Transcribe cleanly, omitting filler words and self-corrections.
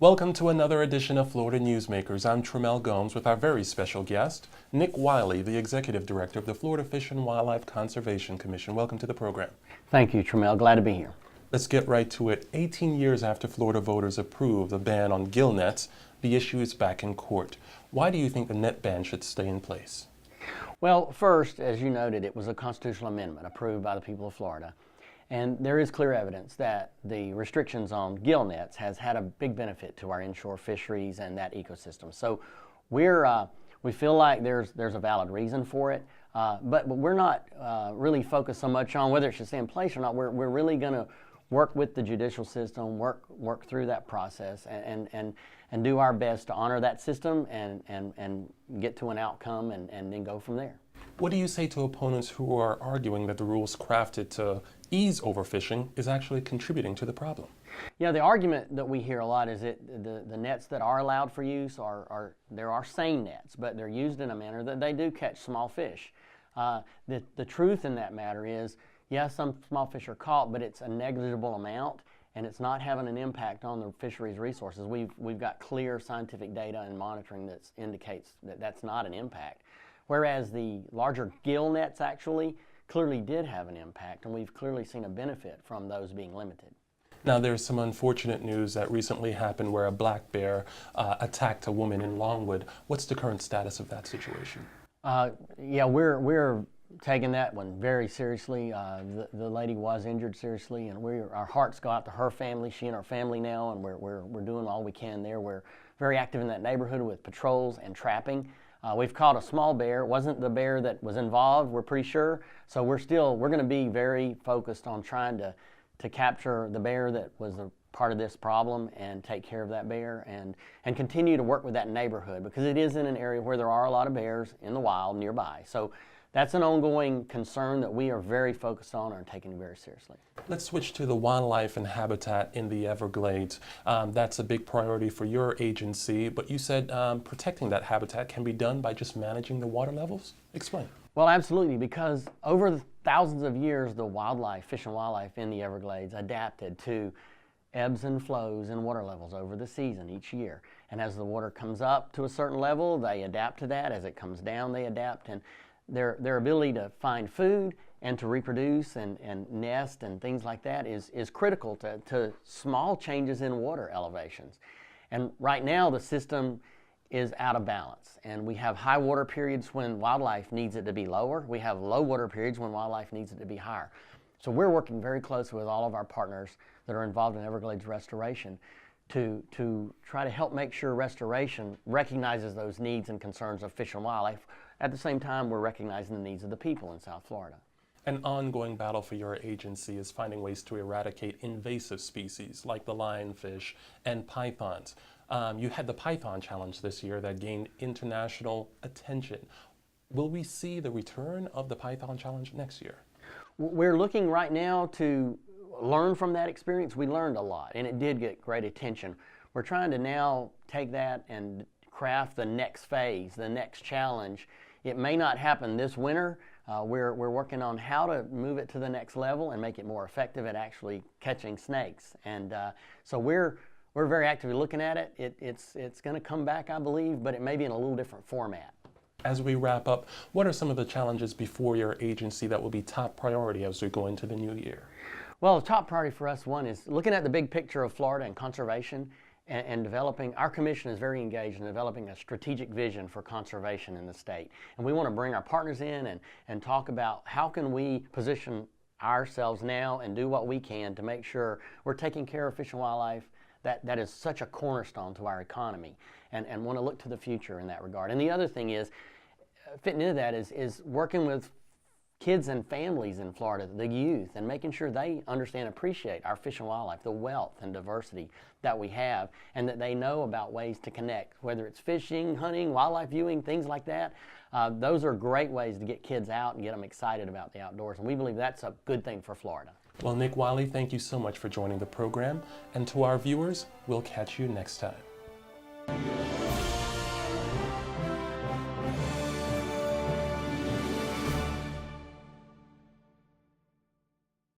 Welcome to another edition of Florida Newsmakers. I'm Tramel Gomes with our very special guest, Nick Wiley, the Executive Director of the Florida Fish and Wildlife Conservation Commission. Welcome to the program. Thank you, Tramel. Glad to be here. Let's get right to it. 18 years after Florida voters approved a ban on gill nets, the issue is back in court. Why do you think the net ban should stay in place? Well, first, as you noted, it was a constitutional amendment approved by the people of Florida. And there is clear evidence that the restrictions on gill nets has had a big benefit to our inshore fisheries and that ecosystem. So we feel like there's a valid reason for it, but we're not really focused so much on whether it should stay in place or not. We're really going to work with the judicial system, work through that process, and do our best to honor that system and get to an outcome and then go from there. What do you say to opponents who are arguing that the rules crafted to ease overfishing is actually contributing to the problem? Yeah, the argument that we hear a lot is that the nets that are allowed for use there are seine nets, but they're used in a manner that they do catch small fish. The truth in that matter is, yes, some small fish are caught, but it's a negligible amount, and it's not having an impact on the fisheries resources. We've got clear scientific data and monitoring that indicates that that's not an impact. Whereas the larger gill nets actually clearly did have an impact, and we've clearly seen a benefit from those being limited. Now, there's some unfortunate news that recently happened where a black bear attacked a woman in Longwood. What's the current status of that situation? Yeah, we're taking that one very seriously. The lady was injured seriously, and our hearts go out to her family, she and her family now, and we're doing all we can there. We're very active in that neighborhood with patrols and trapping. We've caught a small bear. It wasn't the bear that was involved, we're pretty sure. So we're going to be very focused on trying to capture the bear that was a part of this problem and take care of that bear and continue to work with that neighborhood, because it is in an area where there are a lot of bears in the wild nearby. So that's an ongoing concern that we are very focused on and taking very seriously. Let's switch to the wildlife and habitat in the Everglades. That's a big priority for your agency, but you said protecting that habitat can be done by just managing the water levels? Explain. Well, absolutely, because over the thousands of years, the wildlife, fish and wildlife in the Everglades adapted to ebbs and flows in water levels over the season each year. And as the water comes up to a certain level, they adapt to that. As it comes down, they adapt. And their ability to find food and to reproduce and nest and things like that is critical to small changes in water elevations. And right now the system is out of balance, and we have high water periods when wildlife needs it to be lower. We have low water periods when wildlife needs it to be higher. So we're working very closely with all of our partners that are involved in Everglades restoration to try to help make sure restoration recognizes those needs and concerns of fish and wildlife. At the same time, we're recognizing the needs of the people in South Florida. An ongoing battle for your agency is finding ways to eradicate invasive species like the lionfish and pythons. You had the Python Challenge this year that gained international attention. Will we see the return of the Python Challenge next year? We're looking right now to learn from that experience. We learned a lot, and it did get great attention. We're trying to now take that and craft the next phase, the next challenge. It may not happen this winter. We're working on how to move it to the next level and make it more effective at actually catching snakes. And so we're very actively looking at it. It's going to come back, I believe, but it may be in a little different format. As we wrap up, what are some of the challenges before your agency that will be top priority as we go into the new year? Well, the top priority for us, one, is looking at the big picture of Florida and conservation and developing. Our commission is very engaged in developing a strategic vision for conservation in the state. And we want to bring our partners in and talk about how can we position ourselves now and do what we can to make sure we're taking care of fish and wildlife. That is such a cornerstone to our economy, and want to look to the future in that regard. And the other thing is, fitting into that is working with kids and families in Florida, the youth, and making sure they understand and appreciate our fish and wildlife, the wealth and diversity that we have, and that they know about ways to connect, whether it's fishing, hunting, wildlife viewing, things like that. Those are great ways to get kids out and get them excited about the outdoors, and we believe that's a good thing for Florida. Well, Nick Wiley, thank you so much for joining the program, and to our viewers, we'll catch you next time.